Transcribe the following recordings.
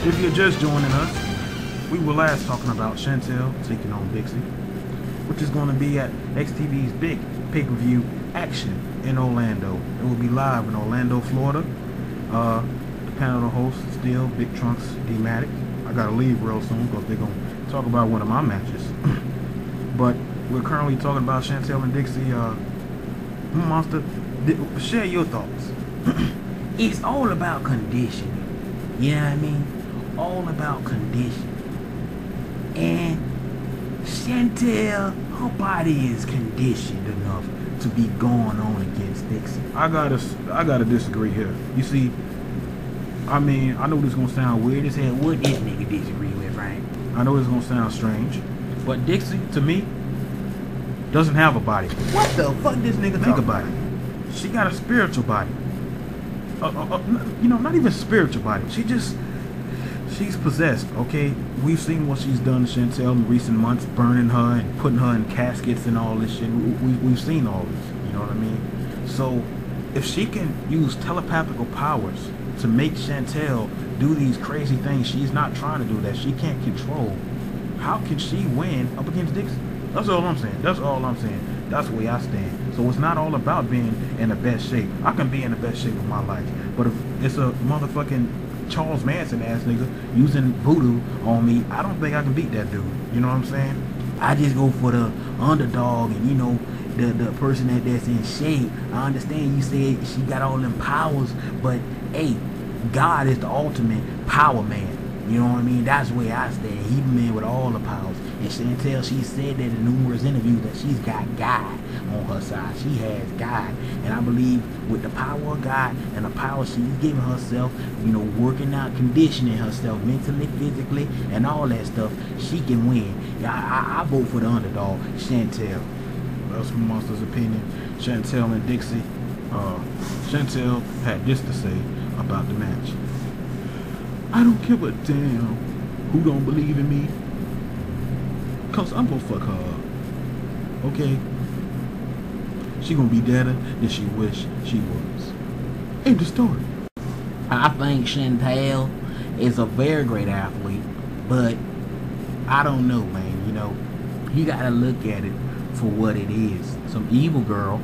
If you're just joining us, we were last talking about Chantel taking on Dixie, which is going to be at Xtv's big pay-per-view Action in Orlando. It will be live in Orlando, Florida. The panel host still Big Trunks, D-Matic. I gotta leave real soon because they're gonna talk about one of my matches. But we're currently talking about Chantel and Dixie. Monster, share your thoughts. It's all about conditioning. You know what I mean? All about conditioning. And Chantel, her body is conditioned enough to be going on against Dixie. I gotta disagree here. You see, I mean, I know this is gonna sound weird as hell. What this nigga disagree with, Frank? I know it's gonna sound strange, but Dixie, to me, doesn't have a body. What the fuck this nigga Think about it. She got a spiritual body. You know, not even spiritual body. She's possessed, okay? We've seen what she's done to Chantel in recent months, burning her and putting her in caskets and all this shit. We've seen all this, you know what I mean? So, if she can use telepathical powers to make Chantel do these crazy things she's not trying to do, that she can't control, how can she win up against Dixie? That's all I'm saying. That's all I'm saying. That's the way I stand. So it's not all about being in the best shape. I can be in the best shape of my life, but if it's a motherfucking Charles Manson ass nigga using voodoo on me, I don't think I can beat that dude. You know what I'm saying? I just go for the underdog, and you know, the person that's in shape. I understand you said she got all them powers, but hey, God is the ultimate power man. You know what I mean? That's the way I stand. He the man with all the powers. And Chantel, she said that in numerous interviews that she's got God on her side. She has God. And I believe with the power of God and the power she's giving herself, you know, working out, conditioning herself mentally, physically, and all that stuff, she can win. I vote for the underdog, Chantel. That's Monster's opinion. Chantel and Dixie. Chantel had this to say about the match. I don't give a damn who don't believe in me, cause I'm gonna fuck her up. Okay? She gonna be deader than she wish she was. End of story. I think Chantel is a very great athlete, but I don't know, man. You know, you gotta look at it for what it is. Some evil girl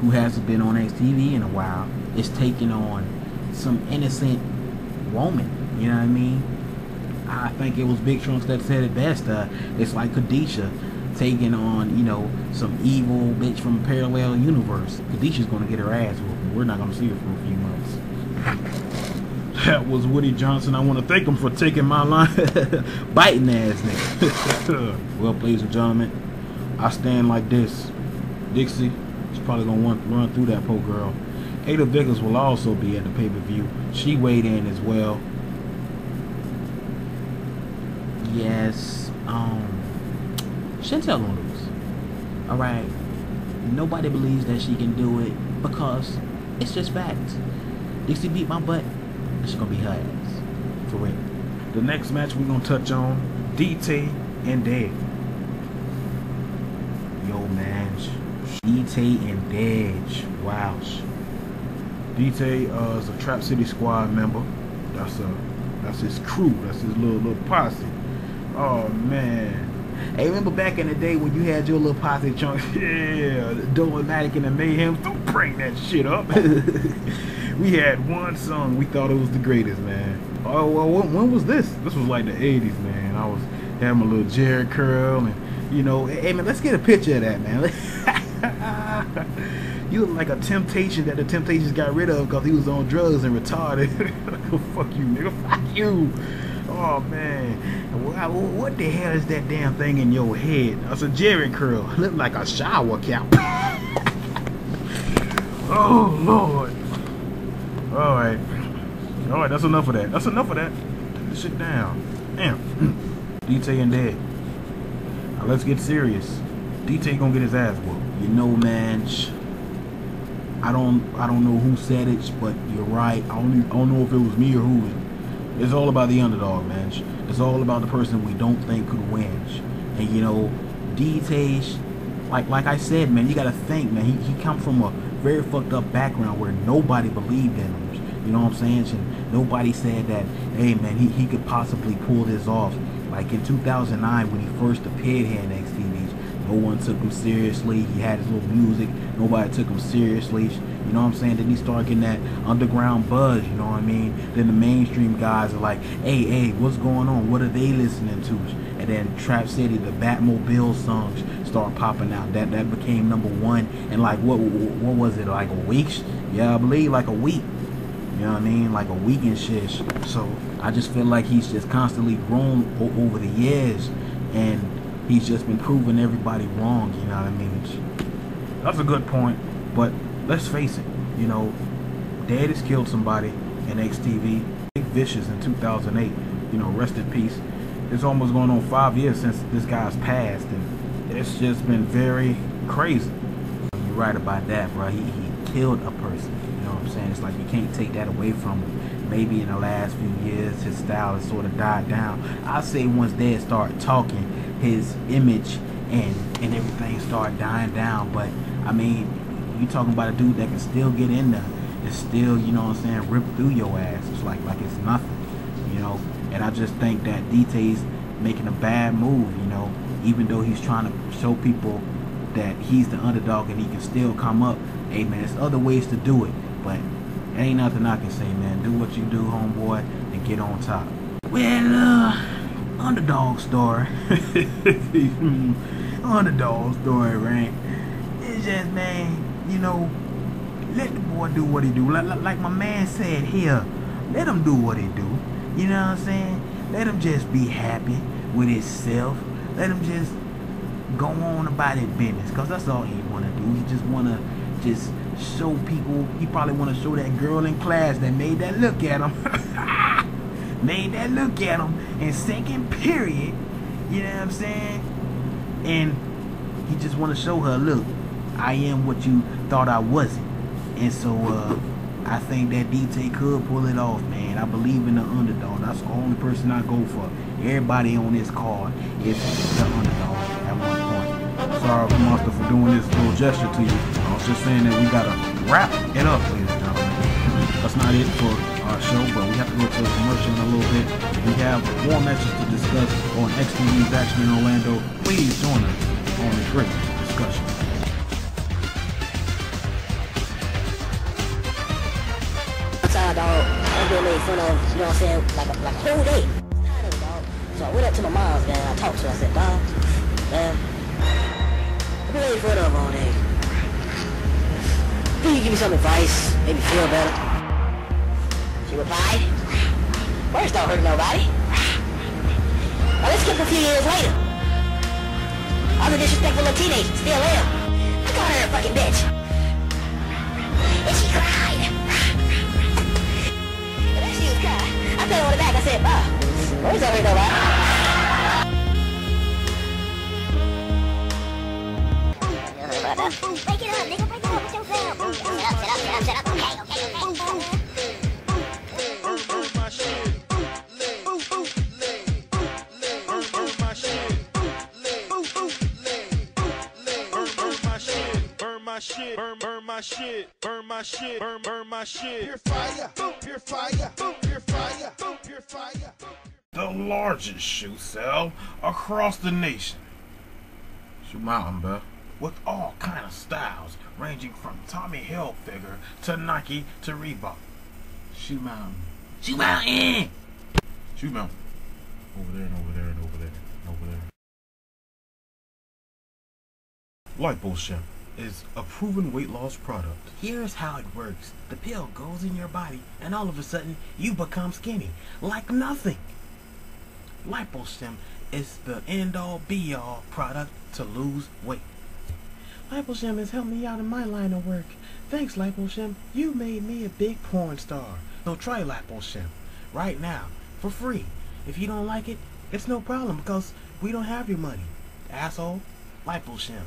who hasn't been on XTV in a while is taking on some innocent woman. You know what I mean? I think it was Big Trunks that said it best. It's like Khadijah taking on, you know, some evil bitch from a parallel universe. Khadijah's gonna get her ass whooped. We're not gonna see her for a few months. That was Woody Johnson. I want to thank him for taking my line. Biting ass nigga. Well, ladies and gentlemen, I stand like this. Dixie is probably gonna want to run through that poor girl. Ada Vickers will also be at the pay-per-view. She weighed in as well. Yes, Chantel gonna lose. Alright, nobody believes that she can do it because it's just facts. Dixie beat my butt, it's gonna be her ass. For real. The next match we're gonna touch on, DT and Dead. Yo, man, DT and Dedge. Wow. DT is a Trap City Squad member. That's his crew. That's his little posse. Oh man. Hey, remember back in the day when you had your little posse chunk? Yeah, the Dolematic and the Mayhem. Don't bring that shit up. We had one song. We thought it was the greatest, man. Oh well, when was this? This was like the 80s, man. I was having a little Jerry curl, and you know, hey man, let's get a picture of that, man. You look like a Temptation that the Temptations got rid of because he was on drugs and retarded. Fuck you, nigga. Fuck you. Oh, man. What the hell is that damn thing in your head? That's a Jerry curl. Look like a shower cap. Oh, Lord. Alright. Alright, that's enough of that. That's enough of that. Take this shit down. Damn. DT and Dead. Now, let's get serious. DT gonna get his ass whooped. You know, man, I don't know who said it, but you're right. I don't know if it was me or who. It's all about the underdog, man. It's all about the person we don't think could win. And you know, DT, like I said, man, you gotta think, man. He come from a very fucked up background where nobody believed in him. You know what I'm saying? And nobody said that, hey man, he could possibly pull this off. Like in 2009 when he first appeared here in XTV, no one took him seriously. He had his little music, nobody took him seriously. You know what I'm saying? Then he started getting that underground buzz, you know what I mean? Then the mainstream guys are like, hey, what's going on? What are they listening to? And then Trap City, the Batmobile songs start popping out. That became #1 in like what was it, like a week? Yeah, I believe like a week. You know what I mean? Like a week and shit. So I just feel like he's just constantly grown over the years, and he's just been proving everybody wrong. You know what I mean? That's a good point, but let's face it. You know, Daddy's killed somebody in XTV. Vicious in 2008. You know, rest in peace. It's almost going on 5 years since this guy's passed, and it's just been very crazy. You're right about that, bro. He killed a person. You know what I'm saying? It's like you can't take that away from him. Maybe in the last few years, his style has sort of died down. I say once Dad started talking, his image and everything started dying down. But I mean, you talking about a dude that can still get in there and still, you know what I'm saying, rip through your ass. It's like it's nothing, you know. And I just think that DT's making a bad move, you know, even though he's trying to show people that he's the underdog and he can still come up. Hey man, there's other ways to do it, but ain't nothing I can say, man. Do what you do, homeboy, and get on top. Well, underdog story. Underdog story, right? It's just, man, you know, let the boy do what he do. Like my man said here, let him do what he do. You know what I'm saying? Let him just be happy with himself. Let him just go on about his business, because that's all he want to do. He just want to just show people. He probably want to show that girl in class that made that look at him. Made that look at him in second period. You know what I'm saying? And he just want to show her, look, I am what you thought I wasn't. And so, I think that DT could pull it off, man. I believe in the underdog. That's the only person I go for. Everybody on this card is the underdog at one point. Sorry, Monster, for doing this little gesture to you. I was just saying that we gotta wrap it up, ladies and gentlemen. That's not it for our show, but we have to go to a commercial in a little bit. If you have more matches to discuss on XTV's action in Orlando, please join us on this great discussion. Dog, I'm being made fun of, you know what I'm saying, like a whole day. Tired of it, dog. So I went up to my mom's, man, I talked to her, I said, dog, man, I've been made fun of all day. Can you give me some advice, make me feel better? She replied, words don't hurt nobody. Now let's skip a few years later. I was a disrespectful little teenager, still am. I called her a fucking bitch. And she cried. I put her on the back, I said, where's that window, break it up, nigga, break it up with yourself. Shut up, okay. Burn my shit. Burn my shit. Burn my shit. Burn my shit. Burn my shit. Burn my shit. Pure fire. Pure fire. Pure fire. Pure fire. The largest shoe sale across the nation. Shoe Mountain, bruh. With all kind of styles, ranging from Tommy Hilfiger to Nike to Reebok. Shoe Mountain. Shoe Mountain! Shoe Mountain. Over there and over there and over there and over there. Liposuction is a proven weight loss product. Here's how it works. The pill goes in your body, and all of a sudden, you become skinny. Like nothing. Liposuction is the end-all, be-all product to lose weight. Liposuction has helped me out in my line of work. Thanks, Liposuction. You made me a big porn star. So try Liposuction right now for free. If you don't like it, it's no problem, because we don't have your money. Asshole. Liposuction.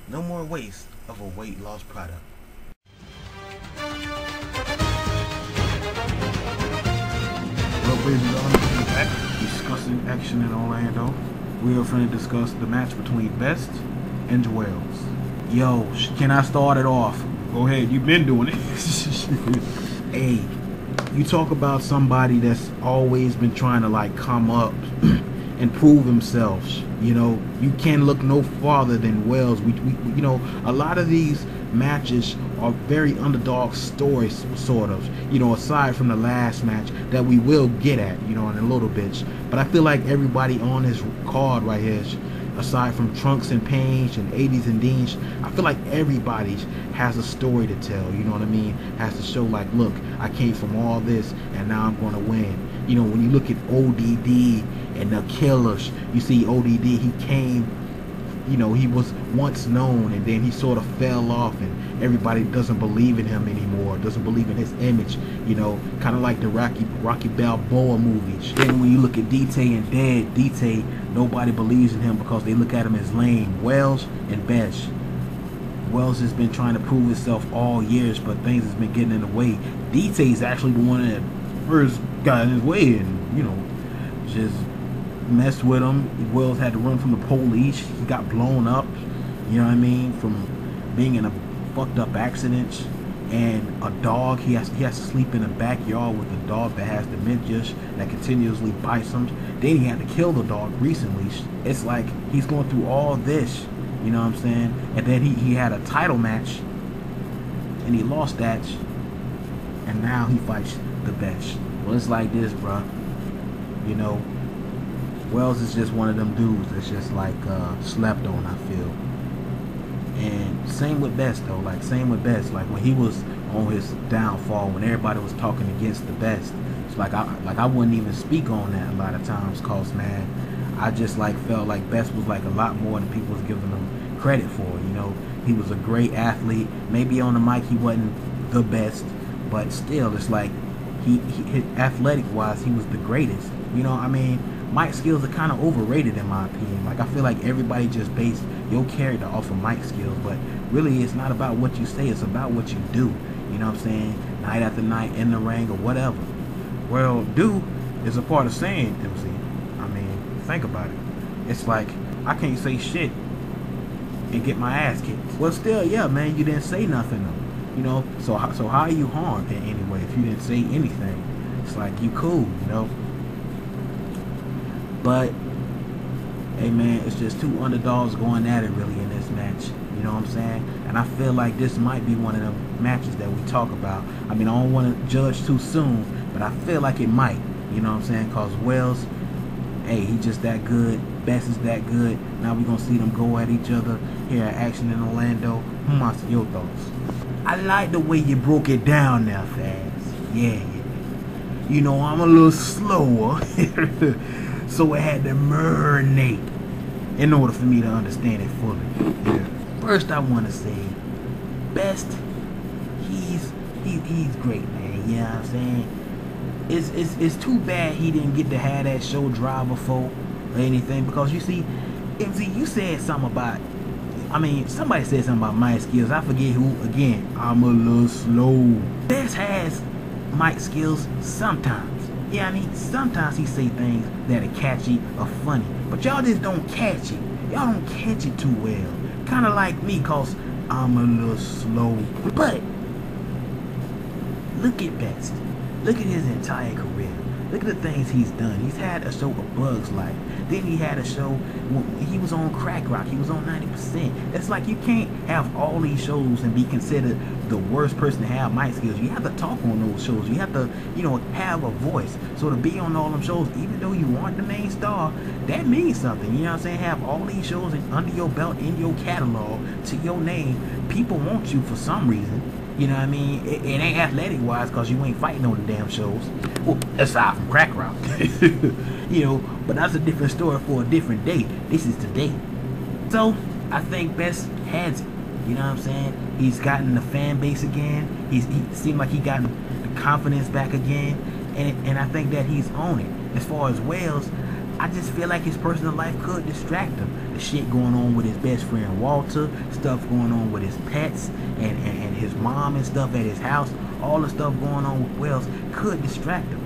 No more waste of a weight loss product. Well, ladies and gentlemen, we're back discussing action in Orlando. We are going to discuss the match between Best and Joel's. Yo, can I start it off? Go ahead, you've been doing it. Hey, you talk about somebody that's always been trying to like come up and prove themselves. You know, you can't look no farther than Wells. We you know, a lot of these matches are very underdog stories, sort of, you know, aside from the last match that we will get at, you know, in a little bit. But I feel like everybody on this card right here, aside from Trunks and Paige and 80s and Deans, I feel like everybody has a story to tell, you know what I mean? Has to show like, look, I came from all this and now I'm going to win. You know, when you look at ODD and the Killers, you see ODD, he came, you know, he was once known and then he sort of fell off and everybody doesn't believe in him anymore, doesn't believe in his image, you know, kind of like the Rocky Balboa movies. Then when you look at DT and Dead, DT, nobody believes in him because they look at him as lame. Wells and Besh. Wells has been trying to prove himself all years, but things has been getting in the way. DT is actually the one that first got in his way and, you know, just messed with him. Wells had to run from the police. He got blown up, you know what I mean, from being in a fucked up accident. And a dog, he has to sleep in the backyard with a dog that has dementia that continuously bites him. Then he had to kill the dog recently. It's like he's going through all this, you know what I'm saying? And then he had a title match and he lost that, and now he fights the best. Well, it's like this, bruh. You know, Wells is just one of them dudes that's just like slept on, I feel. And same with Best though, like same with Best. Like when he was on his downfall, when everybody was talking against the Best, it's like I wouldn't even speak on that a lot of times, cause man, I just like felt like Best was like a lot more than people was giving him credit for. You know, he was a great athlete. Maybe on the mic he wasn't the best, but still, it's like he athletic wise, he was the greatest. You know, I mean, mic skills are kind of overrated in my opinion. Like I feel like everybody just based your character off of mic skills, but really it's not about what you say, it's about what you do. You know what I'm saying? Night after night in the ring or whatever. Well, do is a part of saying MC. I mean, think about it. It's like I can't say shit and get my ass kicked. Well, still, yeah, man, you didn't say nothing though. You know, so how are you harmed in any way if you didn't say anything? It's like you cool, you know. But hey man, it's just two underdogs going at it really in this match. You know what I'm saying? And I feel like this might be one of them matches that we talk about. I mean, I don't want to judge too soon, but I feel like it might. You know what I'm saying? Cause Wells, hey, he just that good. Best is that good. Now we're gonna see them go at each other here at Action in Orlando. Your thoughts? I like the way you broke it down there, Fast. Yeah. You know, I'm a little slower. So it had to marinate in order for me to understand it fully. Yeah. First, I want to say, Best, he's great, man. You know what I'm saying? It's too bad he didn't get to have that show drive before or anything, because you see, MZ, you said something about, I mean, somebody said something about mic skills. I forget who. Again, I'm a little slow. Best has mic skills sometimes. Yeah, I mean, sometimes he say things that are catchy or funny, but y'all just don't catch it. Y'all don't catch it too well. Kind of like me, cause I'm a little slow. But look at Best. Look at his entire career. Look at the things he's done. He's had a show of Bugs Life. Then he had a show when he was on Crack Rock. He was on 90%. It's like you can't have all these shows and be considered the worst person to have mic skills. You have to talk on those shows. You have to, you know, have a voice. So to be on all them shows, even though you aren't the main star, that means something. You know what I'm saying? Have all these shows under your belt, in your catalog, to your name. People want you for some reason. You know what I mean? It ain't athletic wise because you ain't fighting on the damn shows. Well, aside from Crack Rock. You know, but that's a different story for a different day. This is today. So, I think Best has it. You know what I'm saying? He's gotten the fan base again. He seemed like he got the confidence back again. And I think that he's on it. As far as Wells, I just feel like his personal life could distract him. The shit going on with his best friend Walter, stuff going on with his pets and his mom and stuff at his house, all the stuff going on with Wells could distract him.